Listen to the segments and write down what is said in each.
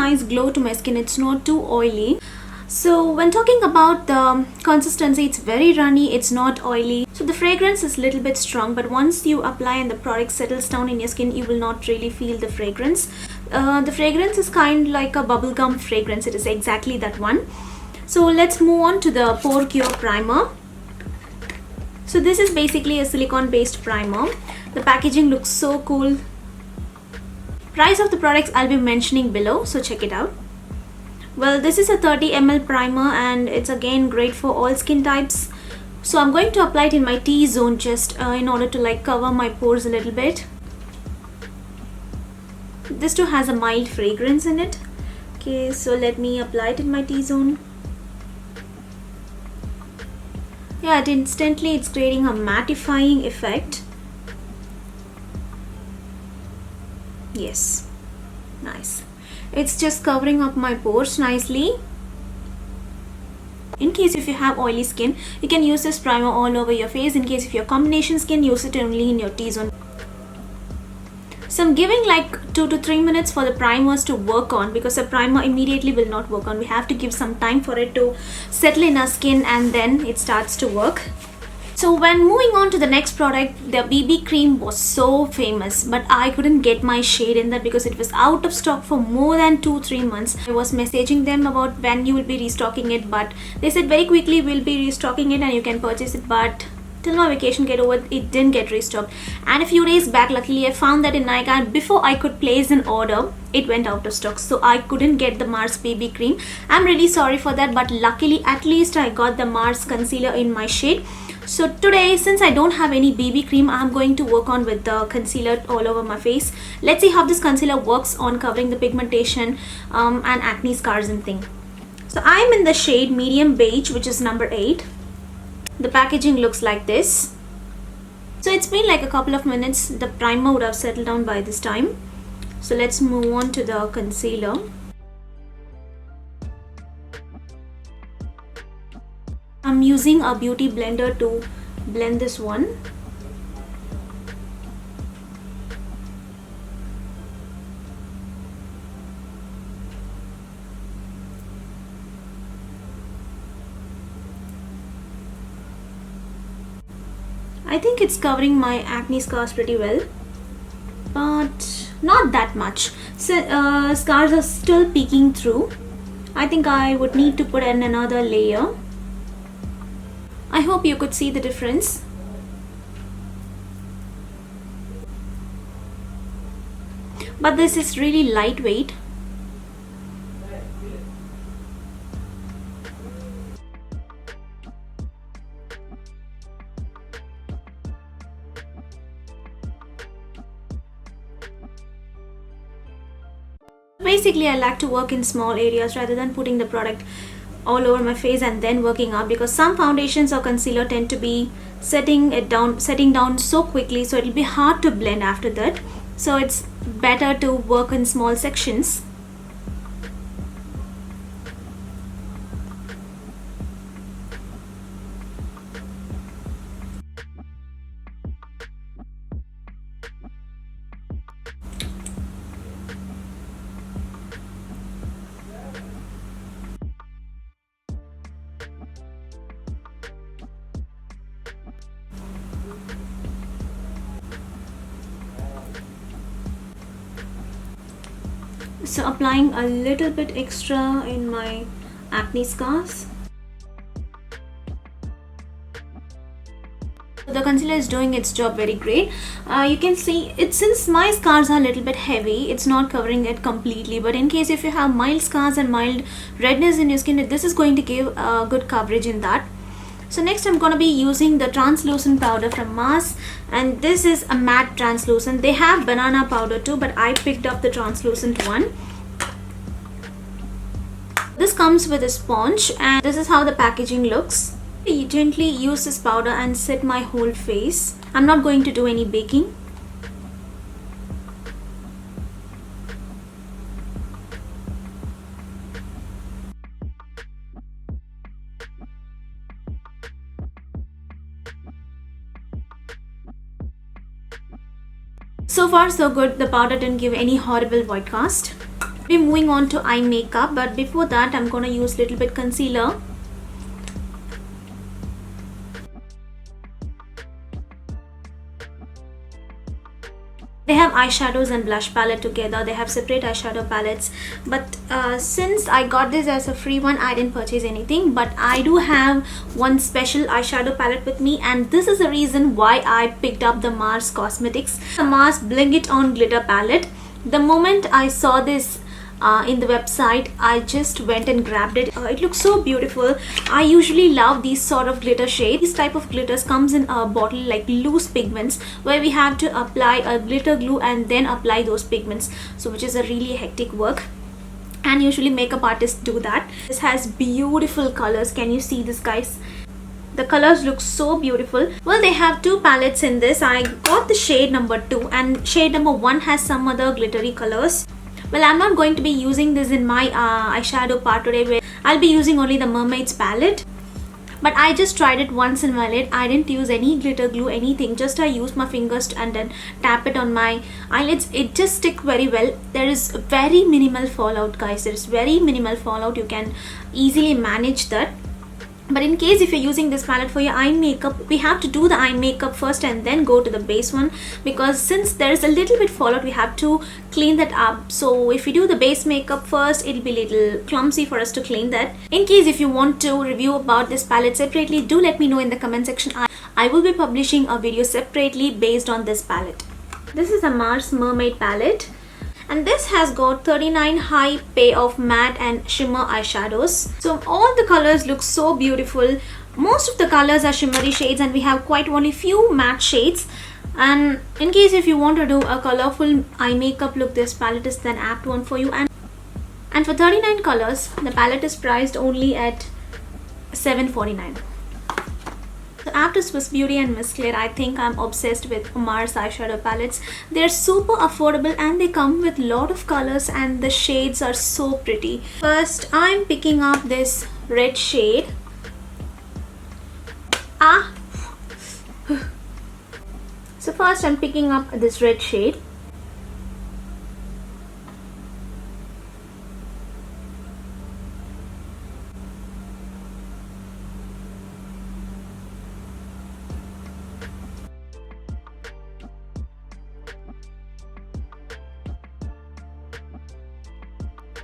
nice glow to my skin. It's not too oily. So when talking about the consistency, it's very runny, it's not oily. So the fragrance is a little bit strong, but once you apply and the product settles down in your skin, you will not really feel the fragrance. The fragrance is kind of like a bubblegum fragrance. It is exactly that one. So let's move on to the Porecure primer. So this is basically a silicone based primer. The packaging looks so cool. Price of the products I'll be mentioning below, so check it out. Well, this is a 30 ml primer and it's again great for all skin types. So I'm going to apply it in my T-zone just in order to like cover my pores a little bit. This too has a mild fragrance in it. Okay, so let me apply it in my T-zone. Yeah, instantly it's creating a mattifying effect. Yes, nice. It's just covering up my pores nicely. In case if you have oily skin, you can use this primer all over your face. In case if you're combination skin, use it only in your T-zone. So I'm giving like 2 to 3 minutes for the primers to work on, because the primer immediately will not work on. We have to give some time for it to settle in our skin and then it starts to work. So when moving on to the next product, the BB cream was so famous, but I couldn't get my shade in that because it was out of stock for more than 2-3 months. I was messaging them about when you will be restocking it, but they said very quickly we'll be restocking it and you can purchase it, but till my vacation get over, it didn't get restocked. And a few days back, luckily I found that in Nike, and before I could place an order, it went out of stock, so I couldn't get the Mars BB cream. I'm really sorry for that, but luckily at least I got the Mars concealer in my shade. So today, since I don't have any BB cream, I'm going to work on with the concealer all over my face. Let's see how this concealer works on covering the pigmentation and acne scars and thing. So I'm in the shade medium beige, which is number 8. The packaging looks like this. So it's been like a couple of minutes. The primer would have settled down by this time. So let's move on to the concealer. I'm using a beauty blender to blend this one. I think it's covering my acne scars pretty well, but not that much. So, scars are still peeking through. I think I would need to put in another layer. I hope you could see the difference. But this is really lightweight. Basically, I like to work in small areas rather than putting the product all over my face and then working up, because some foundations or concealer tend to be setting down so quickly, so it'll be hard to blend after that. So it's better to work in small sections. So applying a little bit extra in my acne scars. The concealer is doing its job very great. You can see it, since my scars are a little bit heavy, it's not covering it completely, but in case if you have mild scars and mild redness in your skin, this is going to give good coverage in that. So next I'm going to be using the translucent powder from Mars, and this is a matte translucent. They have banana powder too, but I picked up the translucent one. This comes with a sponge, and this is how the packaging looks. I gently use this powder and set my whole face. I'm not going to do any baking. So far so good. The powder didn't give any horrible white cast. We're moving on to eye makeup, but before that I'm gonna use little bit concealer. They have eyeshadows and blush palette together. They have separate eyeshadow palettes, but since I got this as a free one, I didn't purchase anything, but I do have one special eyeshadow palette with me, and this is the reason why I picked up the Mars Cosmetics the Mars Bling It On Glitter palette. The moment I saw this in the website, I just went and grabbed it. It looks so beautiful. I usually love these sort of glitter shades. This type of glitters comes in a bottle like loose pigments, where we have to apply a glitter glue and then apply those pigments, so which is a really hectic work, and usually makeup artists do that. This has beautiful colors. Can you see this, guys? The colors look so beautiful. Well, they have two palettes in this. I got the shade number 2, and shade number 1 has some other glittery colors. Well, I'm not going to be using this in my eyeshadow part today, where I'll be using only the Mermaids palette. But I just tried it once in my lid. I didn't use any glitter glue, anything. Just I used my fingers and then tap it on my eyelids. It just stick very well. There is very minimal fallout, guys. There is very minimal fallout. You can easily manage that. But in case if you're using this palette for your eye makeup, we have to do the eye makeup first and then go to the base one, because since there is a little bit fallout, we have to clean that up. So if we do the base makeup first, it'll be a little clumsy for us to clean that. In case if you want to review about this palette separately, do let me know in the comment section. I will be publishing a video separately based on this palette. This is a Mars Mermaid palette, and this has got 39 high pay of matte and shimmer eyeshadows. So all the colors look so beautiful. Most of the colors are shimmery shades, and we have quite only few matte shades. And in case if you want to do a colorful eye makeup look, this palette is an apt one for you. And for 39 colors, the palette is priced only at $7.49. So after Swiss Beauty and Miss Claire, I think I'm obsessed with Mars eyeshadow palettes. They're super affordable and they come with lot of colors, and the shades are so pretty. First, I'm picking up this red shade. So first I'm picking up this red shade.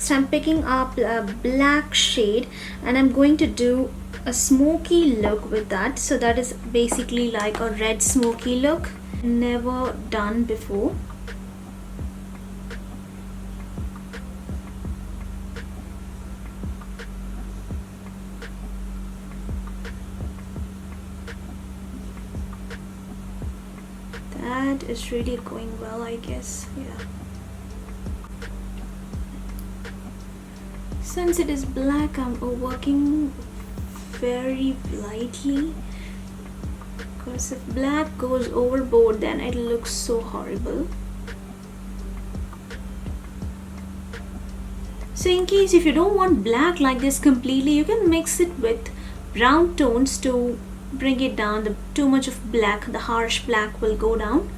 So I'm picking up a black shade, and I'm going to do a smoky look with that. So that is basically like a red smoky look, never done before. That is really going well, I guess. Yeah. Since it is black, I'm working very lightly, because if black goes overboard, then it looks so horrible. So in case if you don't want black like this completely, you can mix it with brown tones to bring it down. Too much of black, the harsh black will go down.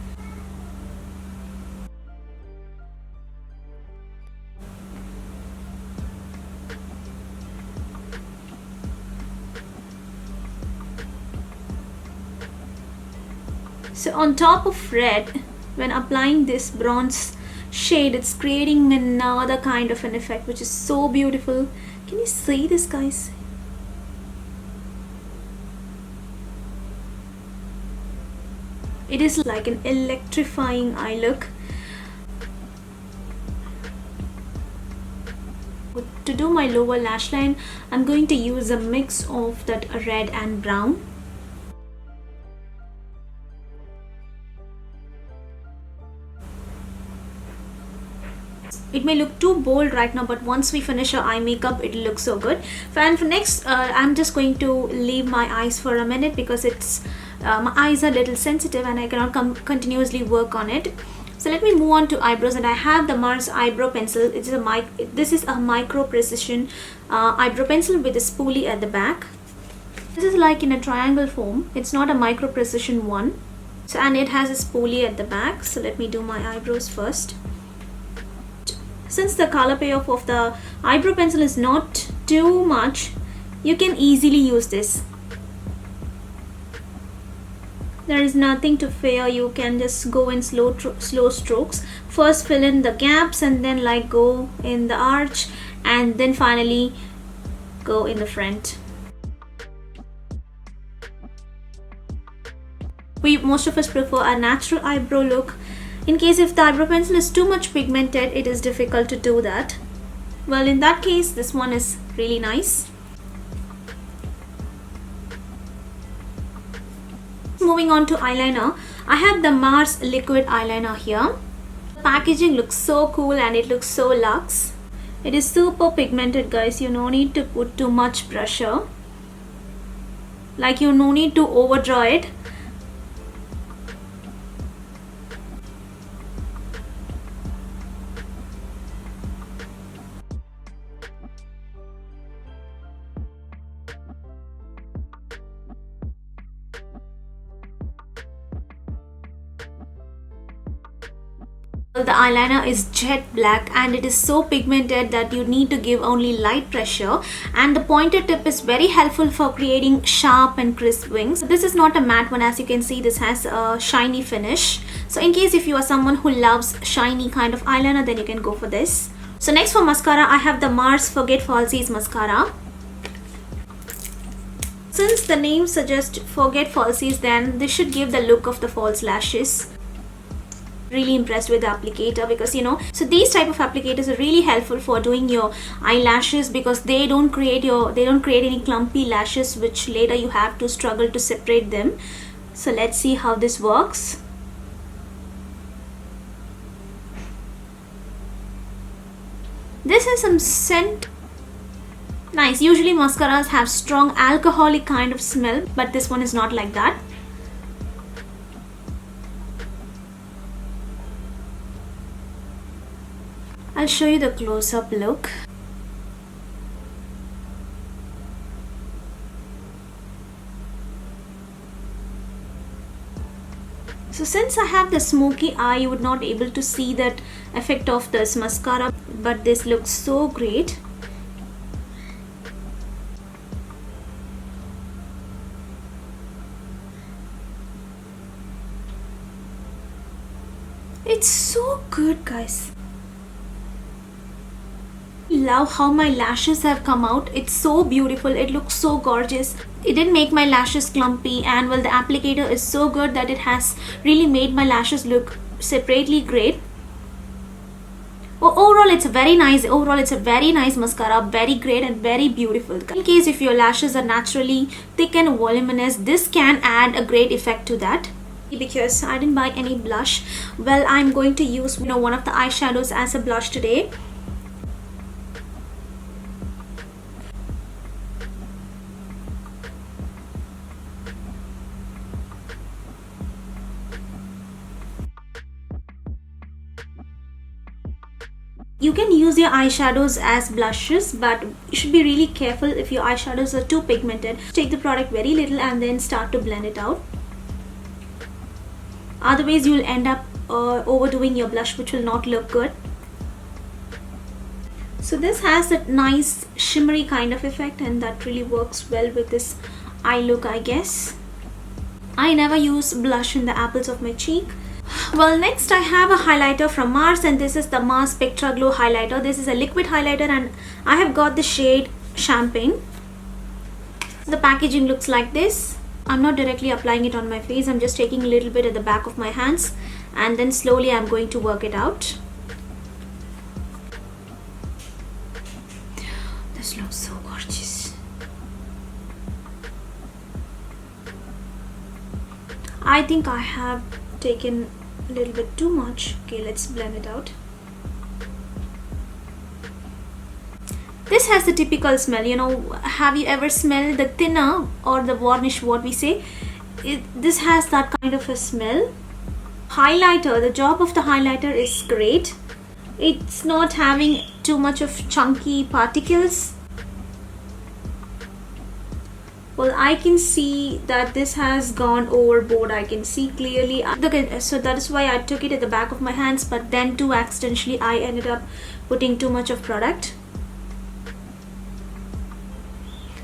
So on top of red, when applying this bronze shade, it's creating another kind of an effect, which is so beautiful. Can you see this, guys? It is like an electrifying eye look. To do my lower lash line, I'm going to use a mix of that red and brown. It may look too bold right now, but once we finish our eye makeup, it looks so good. And for next, I'm just going to leave my eyes for a minute, because it's my eyes are a little sensitive and I cannot continuously work on it. So let me move on to eyebrows, and I have the Mars eyebrow pencil. This is a micro precision eyebrow pencil with a spoolie at the back. This is like in a triangle form. It's not a micro precision one. So, and it has a spoolie at the back. So let me do my eyebrows first. Since the color payoff of the eyebrow pencil is not too much, you can easily use this. There is nothing to fear. You can just go in slow strokes. First fill in the gaps and then like go in the arch and then finally go in the front. Most of us prefer a natural eyebrow look. In case if the eyebrow pencil is too much pigmented, it is difficult to do that. Well, in that case, this one is really nice. Moving on to eyeliner, I have the Mars liquid eyeliner here. The packaging looks so cool and it looks so luxe. It is super pigmented, guys. You no need to put too much pressure. Like you no need to overdraw it. The eyeliner is jet black and it is so pigmented that you need to give only light pressure, and the pointed tip is very helpful for creating sharp and crisp wings. This is not a matte one, as you can see. This has a shiny finish. So in case if you are someone who loves shiny kind of eyeliner, then you can go for this. So next for mascara, I have the Mars Forget Falsies mascara. Since the name suggests forget falsies, then this should give the look of the false lashes. Really impressed with the applicator, because so these type of applicators are really helpful for doing your eyelashes, because they don't create any clumpy lashes which later you have to struggle to separate them. So let's see how this works. This is some scent. Nice. Usually mascaras have strong alcoholic kind of smell, but this one is not like that. I'll show you the close-up look. So since I have the smoky eye, you would not be able to see that effect of this mascara, but this looks so great. It's so good, guys. Love how my lashes have come out. It's so beautiful. It looks so gorgeous. It didn't make my lashes clumpy, and well, the applicator is so good that it has really made my lashes look separately great. Overall, it's a very nice mascara. Very great and very beautiful. In case if your lashes are naturally thick and voluminous, this can add a great effect to that. Because I didn't buy any blush, well, I'm going to use one of the eyeshadows as a blush today. You can use your eyeshadows as blushes, but you should be really careful if your eyeshadows are too pigmented. Take the product very little and then start to blend it out. Otherwise, you'll end up overdoing your blush, which will not look good. So this has that nice shimmery kind of effect, and that really works well with this eye look, I guess. I never use blush in the apples of my cheek. Well, next I have a highlighter from Mars, and this is the Mars Spectra Glow highlighter. This is a liquid highlighter and I have got the shade Champagne. The packaging looks like this. I'm not directly applying it on my face. I'm just taking a little bit at the back of my hands, and then slowly I'm going to work it out. This looks so gorgeous. I think I have taken a little bit too much. Okay, let's blend it out. This has the typical smell, have you ever smelled the thinner or the varnish, what we say? This has that kind of a smell. Highlighter, the job of the highlighter is great. It's not having too much of chunky particles. Well, I can see that this has gone overboard. I can see clearly. So that is why I took it at the back of my hands, but then too accidentally I ended up putting too much of product.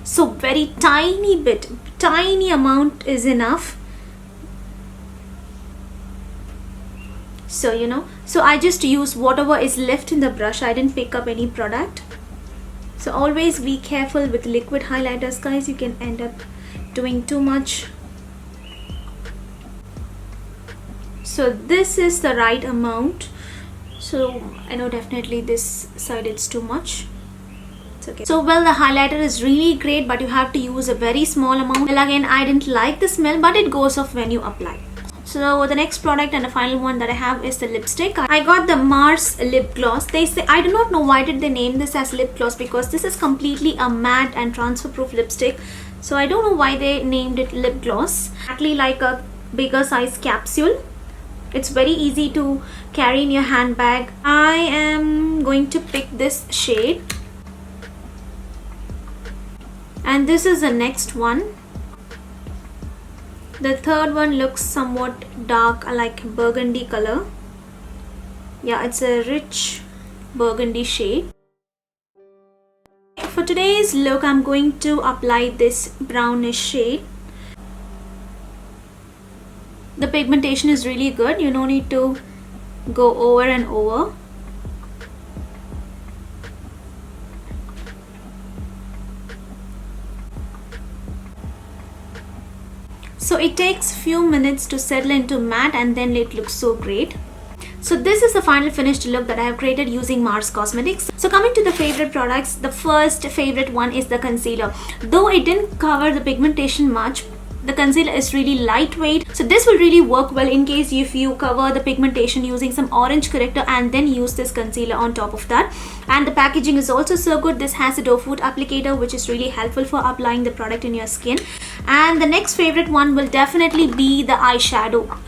So very tiny bit, tiny amount is enough. So you know, so I just use whatever is left in the brush. I didn't pick up any product. So always be careful with liquid highlighters, guys. You can end up doing too much. So this is the right amount. So I know definitely this side it's too much. It's okay. So well, the highlighter is really great, but you have to use a very small amount. Well, again, I didn't like the smell, but it goes off when you apply. So the next product and the final one that I have is the lipstick. I got the Mars lip gloss. They say, I do not know why did they name this as lip gloss, because this is completely a matte and transfer proof lipstick. So I don't know why they named it lip gloss. Exactly like a bigger size capsule. It's very easy to carry in your handbag. I am going to pick this shade. And this is the next one. The third one looks somewhat dark, like burgundy color. Yeah, it's a rich burgundy shade. For today's look, I'm going to apply this brownish shade. The pigmentation is really good. You don't need to go over and over. So it takes few minutes to settle into matte, and then it looks so great. So this is the final finished look that I have created using Mars Cosmetics. So coming to the favorite products, the first favorite one is the concealer. Though it didn't cover the pigmentation much, the concealer is really lightweight. So this will really work well in case if you cover the pigmentation using some orange corrector and then use this concealer on top of that. And the packaging is also so good. This has a doe foot applicator, which is really helpful for applying the product in your skin. And the next favorite one will definitely be the eyeshadow.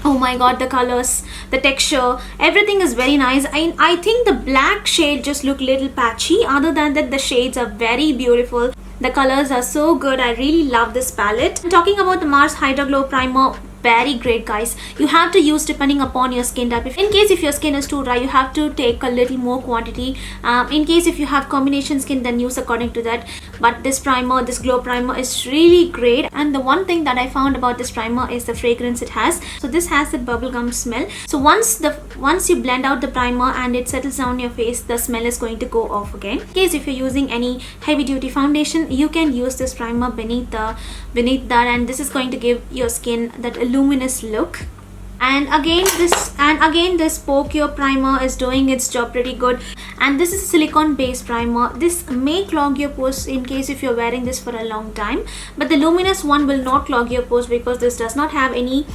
Oh my god, the colors, the texture, everything is very nice. I think the black shade just look little patchy. Other than that, the shades are very beautiful. The colors are so good. I really love this palette. Talking about the Mars Hydra Glow Primer, very great, guys. You have to use depending upon your skin type. In case if your skin is too dry, you have to take a little more quantity. In case if you have combination skin, then use according to that. But this primer, this glow primer is really great. And the one thing that I found about this primer is the fragrance it has. So this has the bubblegum smell. So once you blend out the primer and it settles down your face, the smell is going to go off again. In case if you're using any heavy duty foundation, you can use this primer beneath that, and this is going to give your skin that luminous look. And again this porecure primer is doing its job pretty good. And this is a silicone based primer. This may clog your pores in case if you're wearing this for a long time, but the luminous one will not clog your pores because this does not have any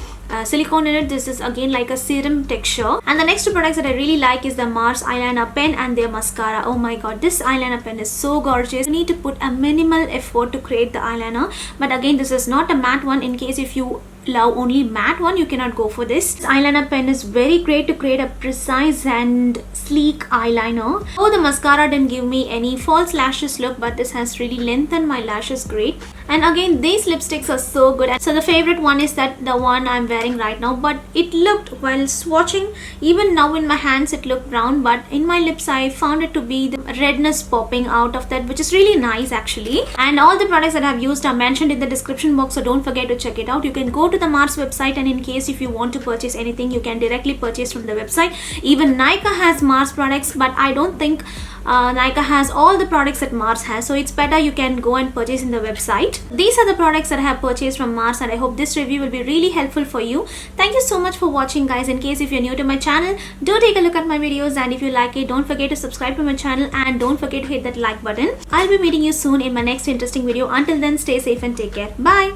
silicone in it. This is again like a serum texture. And the next two products that I really like is the Mars eyeliner pen and their mascara. Oh my god, this eyeliner pen is so gorgeous. You need to put a minimal effort to create the eyeliner, but again this is not a matte one. In case if you love only matte one, you cannot go for this. Eyeliner pen is very great to create a precise and sleek eyeliner. Oh, the mascara didn't give me any false lashes look, but this has really lengthened my lashes great. And again, these lipsticks are so good. So the favorite one is that the one I'm wearing right now, but it looked, while swatching, even now in my hands it looked brown, but in my lips I found it to be the redness popping out of that, which is really nice actually. And all the products that I've used are mentioned in the description box, so don't forget to check it out. You can go to the Mars website, and in case if you want to purchase anything, you can directly purchase from the website. Even Nykaa has Mars products, but I don't think Nykaa has all the products that Mars has, so it's better you can go and purchase in the website. These are the products that I have purchased from Mars, and I hope this review will be really helpful for you. Thank you so much for watching, guys. In case if you're new to my channel, do take a look at my videos, and if you like it, don't forget to subscribe to my channel and don't forget to hit that like button. I'll be meeting you soon in my next interesting video. Until then, stay safe and take care. Bye.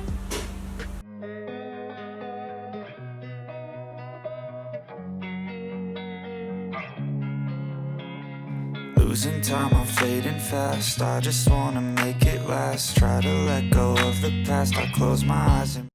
Losing time, I'm fading fast. I just wanna make it last. Try to let go of the past. I close my eyes and